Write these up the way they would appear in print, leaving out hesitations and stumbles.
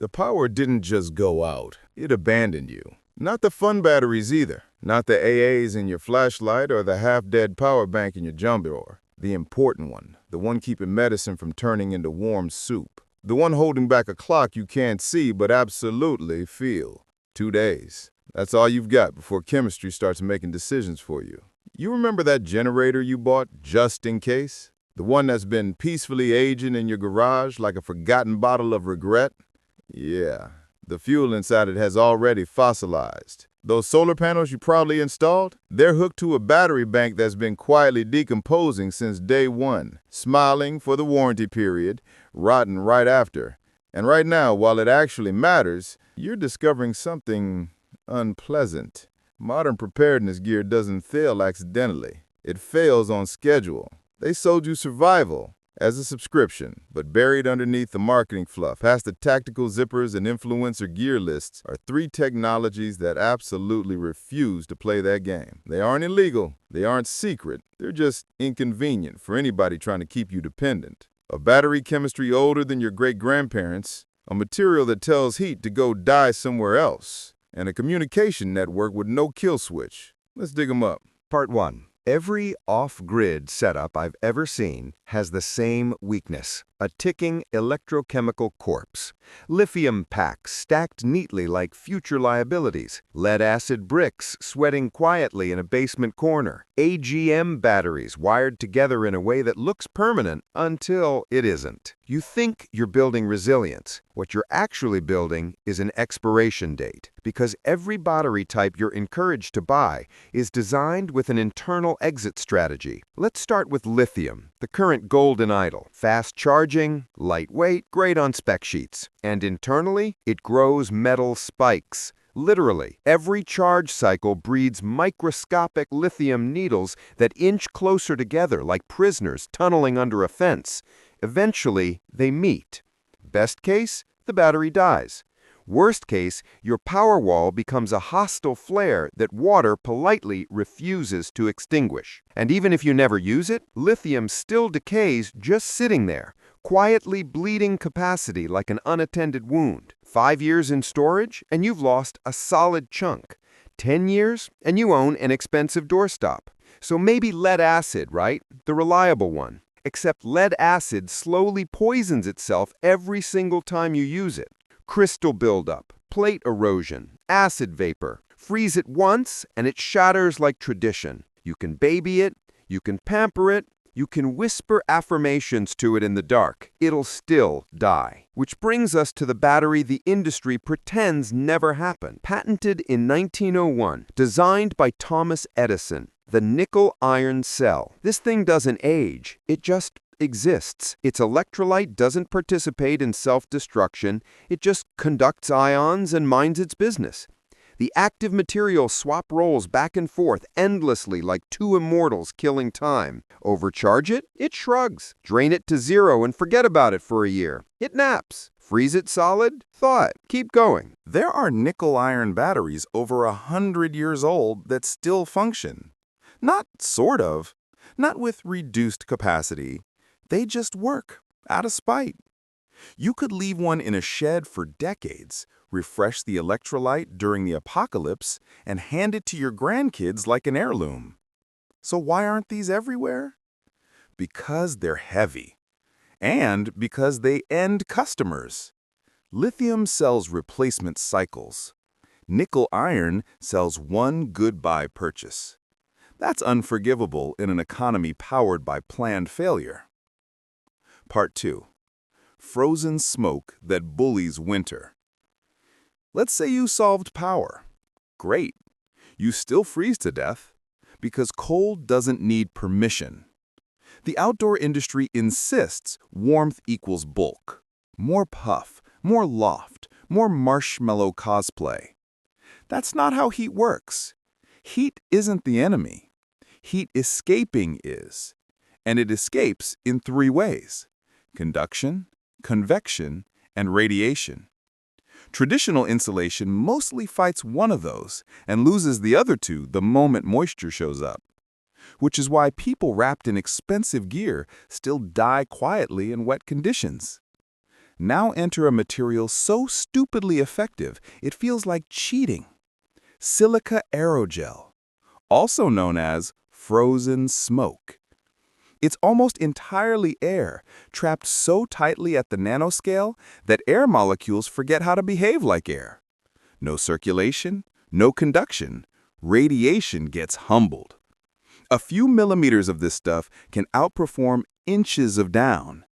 The power didn't just go out, it abandoned you. Not the fun batteries either. Not the AAs in your flashlight or the half-dead power bank in your jump drawer. The important one, the one keeping medicine from turning into warm soup. The one holding back a clock you can't see but absolutely feel. 2 days. That's all you've got before chemistry starts making decisions for you. You remember that generator you bought just in case? The one that's been peacefully aging in your garage like a forgotten bottle of regret? Yeah, the fuel inside it has already fossilized. Those solar panels you proudly installed, they're hooked to a battery bank that's been quietly decomposing since day one, smiling for the warranty period, rotting right after. And right now, while it actually matters, you're discovering something unpleasant. Modern preparedness gear doesn't fail accidentally. It fails on schedule. They sold you survival as a subscription, but buried underneath the marketing fluff, past the tactical zippers and influencer gear lists, are 3 technologies that absolutely refuse to play that game. They aren't illegal, they aren't secret, they're just inconvenient for anybody trying to keep you dependent. A battery chemistry older than your great-grandparents, a material that tells heat to go die somewhere else, and a communication network with no kill switch. Let's dig them up. Part 1. Every off-grid setup I've ever seen has the same weakness: a ticking electrochemical corpse. Lithium packs stacked neatly like future liabilities. Lead-acid bricks sweating quietly in a basement corner. AGM batteries wired together in a way that looks permanent until it isn't. You think you're building resilience. What you're actually building is an expiration date, because every battery type you're encouraged to buy is designed with an internal exit strategy. Let's start with lithium, the current golden idol. Fast charging, lightweight, great on spec sheets. And internally, it grows metal spikes. Literally, every charge cycle breeds microscopic lithium needles that inch closer together like prisoners tunneling under a fence. Eventually, they meet. Best case, the battery dies. Worst case, your power wall becomes a hostile flare that water politely refuses to extinguish. And even if you never use it, lithium still decays just sitting there, quietly bleeding capacity like an unattended wound. 5 years in storage, and you've lost a solid chunk. 10 years, and you own an expensive doorstop. So maybe lead acid, right? The reliable one. Except lead acid slowly poisons itself every single time you use it. Crystal buildup, plate erosion, acid vapor. Freeze it once, and it shatters like tradition. You can baby it, you can pamper it, you can whisper affirmations to it in the dark. It'll still die. Which brings us to the battery the industry pretends never happened. Patented in 1901, designed by Thomas Edison. The nickel-iron cell. This thing doesn't age, it just exists. Its electrolyte doesn't participate in self-destruction, it just conducts ions and minds its business. The active material swap rolls back and forth endlessly like 2 immortals killing time. Overcharge it? It shrugs. Drain it to 0 and forget about it for a year. It naps. Freeze it solid? Thaw it. Keep going. There are nickel-iron batteries over 100 years old that still function. Not sort of. Not with reduced capacity. They just work, out of spite. You could leave one in a shed for decades, refresh the electrolyte during the apocalypse, and hand it to your grandkids like an heirloom. So why aren't these everywhere? Because they're heavy. And because they end customers. Lithium sells replacement cycles. Nickel-iron sells one goodbye purchase. That's unforgivable in an economy powered by planned failure. Part 2. Frozen smoke that bullies winter. Let's say you solved power. Great. You still freeze to death because cold doesn't need permission. The outdoor industry insists warmth equals bulk. More puff, more loft, more marshmallow cosplay. That's not how heat works. Heat isn't the enemy. Heat escaping is. And it escapes in 3 ways: conduction, convection, and radiation. Traditional insulation mostly fights one of those and loses the other 2 the moment moisture shows up. Which is why people wrapped in expensive gear still die quietly in wet conditions. Now enter a material so stupidly effective it feels like cheating. Silica aerogel, also known as frozen smoke. It's almost entirely air, trapped so tightly at the nanoscale that air molecules forget how to behave like air. No circulation, no conduction. Radiation gets humbled. A few millimeters of this stuff can outperform inches of down.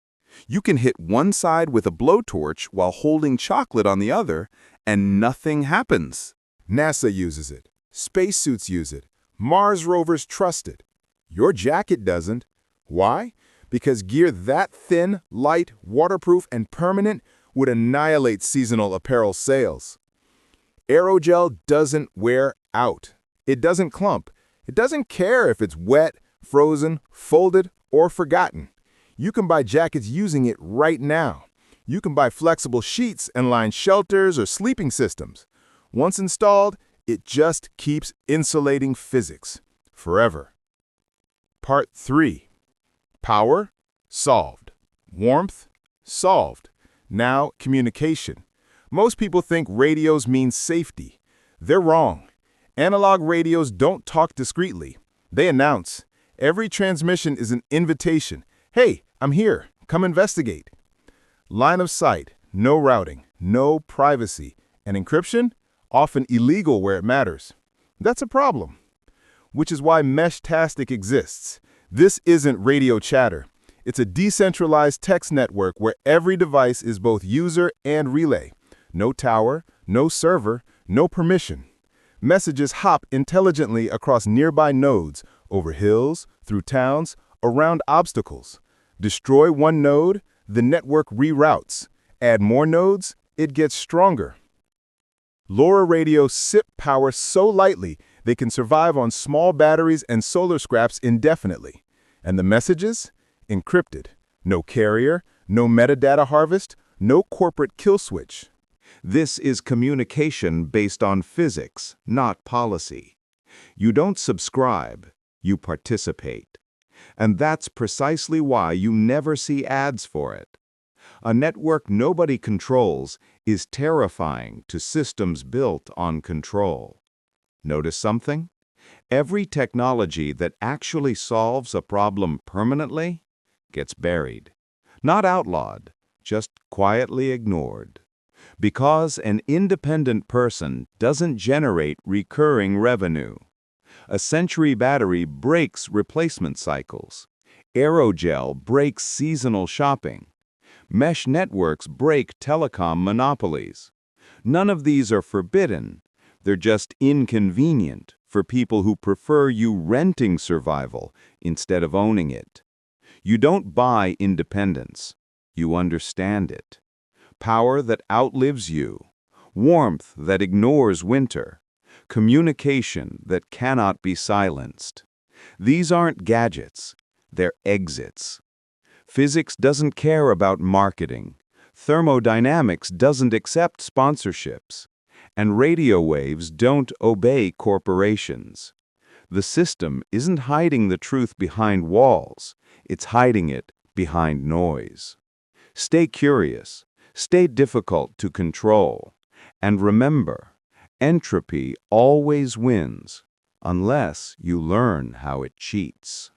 You can hit one side with a blowtorch while holding chocolate on the other, and nothing happens. NASA uses it. Spacesuits use it. Mars rovers trust it. Your jacket doesn't. Why? Because gear that thin, light, waterproof, and permanent would annihilate seasonal apparel sales. Aerogel doesn't wear out. It doesn't clump. It doesn't care if it's wet, frozen, folded, or forgotten. You can buy jackets using it right now. You can buy flexible sheets and line shelters or sleeping systems. Once installed, it just keeps insulating physics forever. Part 3. Power? Solved. Warmth? Solved. Now, communication. Most people think radios mean safety. They're wrong. Analog radios don't talk discreetly. They announce. Every transmission is an invitation. Hey, I'm here. Come investigate. Line of sight, no routing, no privacy. And encryption? Often illegal where it matters. That's a problem. Which is why Meshtastic exists. This isn't radio chatter. It's a decentralized text network where every device is both user and relay. No tower, no server, no permission. Messages hop intelligently across nearby nodes, over hills, through towns, around obstacles. Destroy one node, the network reroutes. Add more nodes, it gets stronger. LoRa radios sip power so lightly they can survive on small batteries and solar scraps indefinitely. And the messages? Encrypted. No carrier, no metadata harvest, no corporate kill switch. This is communication based on physics, not policy. You don't subscribe, you participate. And that's precisely why you never see ads for it. A network nobody controls is terrifying to systems built on control. Notice something? Every technology that actually solves a problem permanently gets buried. Not outlawed, just quietly ignored. Because an independent person doesn't generate recurring revenue. A Century battery breaks replacement cycles. Aerogel breaks seasonal shopping. Mesh networks break telecom monopolies. None of these are forbidden. They're just inconvenient for people who prefer you renting survival instead of owning it. You don't buy independence. You understand it. Power that outlives you. Warmth that ignores winter. Communication that cannot be silenced. These aren't gadgets. They're exits. Physics doesn't care about marketing. Thermodynamics doesn't accept sponsorships. And radio waves don't obey corporations. The system isn't hiding the truth behind walls. It's hiding it behind noise. Stay curious. Stay difficult to control. And remember, entropy always wins, unless you learn how it cheats.